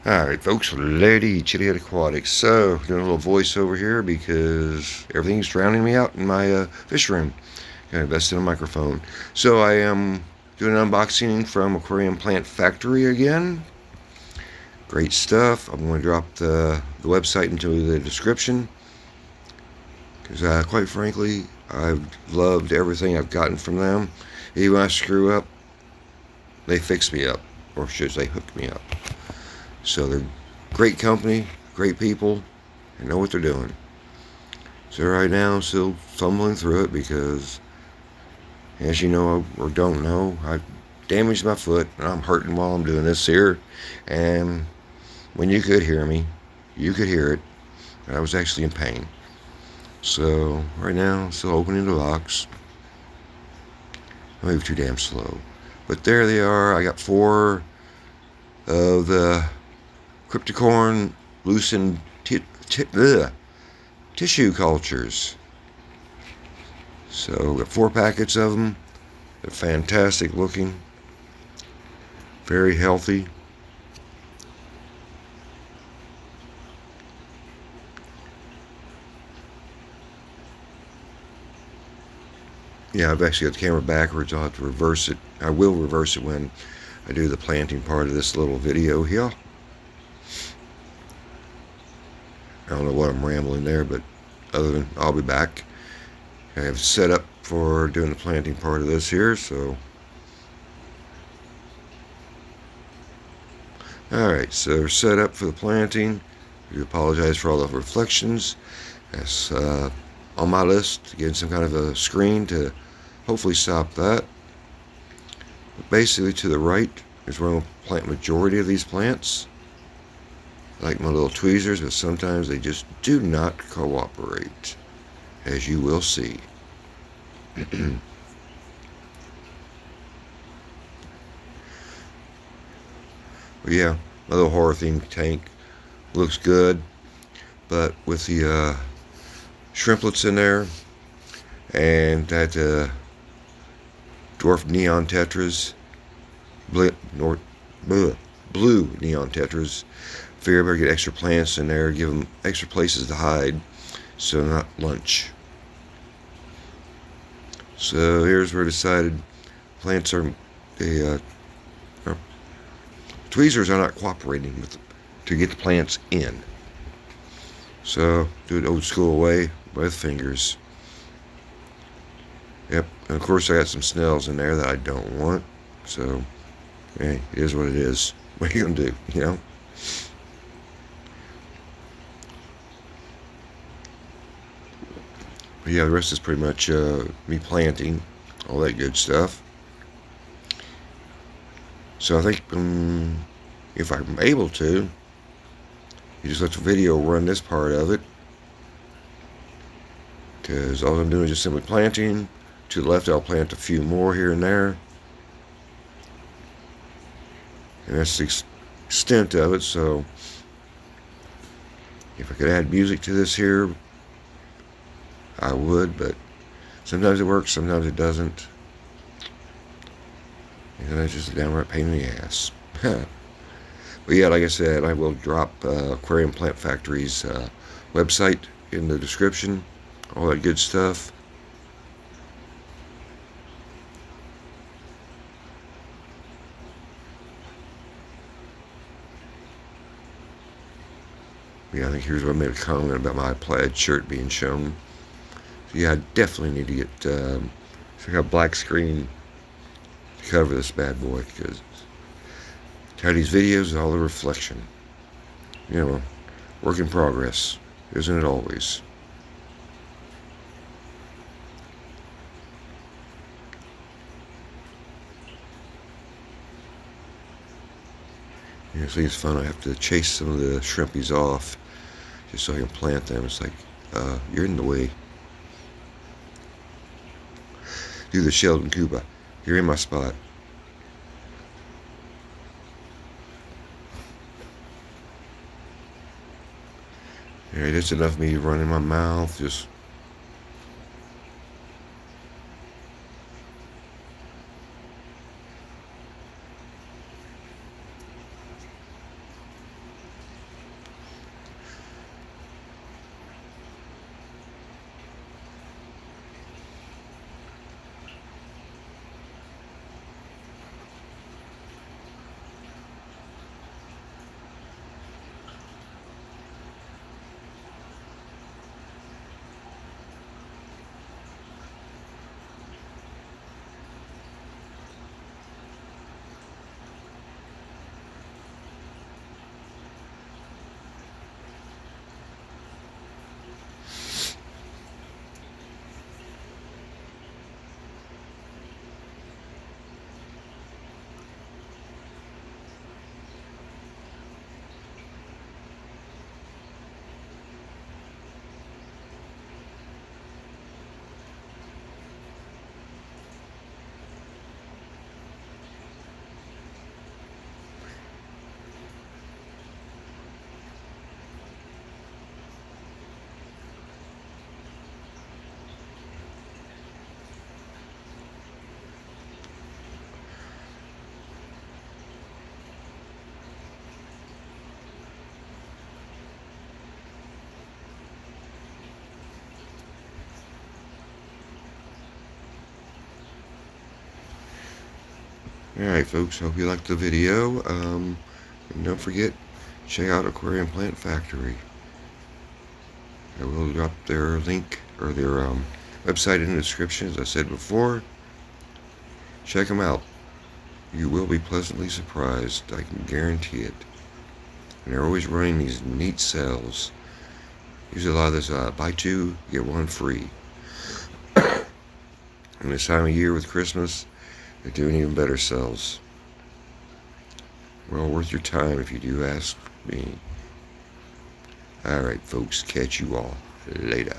Alright folks, Lady Chitty Aquatics. So, doing a little voiceover here because everything's drowning me out in my fish room. Gotta invest in a microphone. So I am doing an unboxing from Aquarium Plant Factory again. Great stuff. I'm going to drop the website into the description. Because quite frankly, I've loved everything I've gotten from them. Even when I screw up, they fix me up. Or should they hook me up. So they're great company, great people, and know what they're doing. So right now I'm still fumbling through it because, as you know or don't know, I damaged my foot and I'm hurting while I'm doing this here. And when you could hear me, you could hear it. I was actually in pain. So right now I'm still opening the box. I move too damn slow. But there they are. I got 4 of the Cryptocorn loosened tissue cultures. So we got 4 packets of them. They're fantastic looking, very healthy. Yeah, I've actually got the camera backwards. I'll have to reverse it. I will reverse it when I do the planting part of this little video here. I don't know what I'm rambling there, but other than I'll be back. I have set up for doing the planting part of this here, so. Alright, so we're set up for the planting. I do apologize for all the reflections. That's on my list, getting some kind of a screen to hopefully stop that. But basically to the right is where I'm going to plant majority of these plants. I like my little tweezers, but sometimes they just do not cooperate, as you will see. But yeah, my little horror themed tank looks good, but with the shrimplets in there and that dwarf neon tetras, blue neon tetras. Figure I better get extra plants in there, give them extra places to hide, so not lunch. So here's where I decided plants are, tweezers are not cooperating with to get the plants in. So do it old school way with fingers. Yep, and of course I got some snails in there that I don't want. So, hey, it is what it is. What are you gonna do, you know? But yeah, the rest is pretty much me planting, all that good stuff. So I think if I'm able to, you just let the video run this part of it, because all I'm doing is just simply planting. To the left I'll plant a few more here and there, and that's the extent of it. So if I could add music to this here, I would, but sometimes it works, sometimes it doesn't, and that's just a downright pain in the ass. But yeah, like I said, I will drop Aquarium Plant Factory's website in the description, all that good stuff. Yeah, I think here's where I made a comment about my plaid shirt being shown. So yeah, I definitely need to get some kind of black screen to cover this bad boy, because tired of these videos and all the reflection. You know, work in progress, isn't it always? Yeah, so it's fun. I have to chase some of the shrimpies off just so I can plant them. It's like, you're in the way. Do the Sheldon Cuba. You're in my spot. Alright, that's enough of me running my mouth. Just Alright folks, hope you liked the video. And don't forget, check out Aquarium Plant Factory. I will drop their link or their website in the description, as I said before. Check them out. You will be pleasantly surprised, I can guarantee it. And they're always running these neat sales. Usually a lot of this buy two, get one free. And this time of year with Christmas, they're doing even better sales. Well worth your time if you do ask me. Alright folks, catch you all later.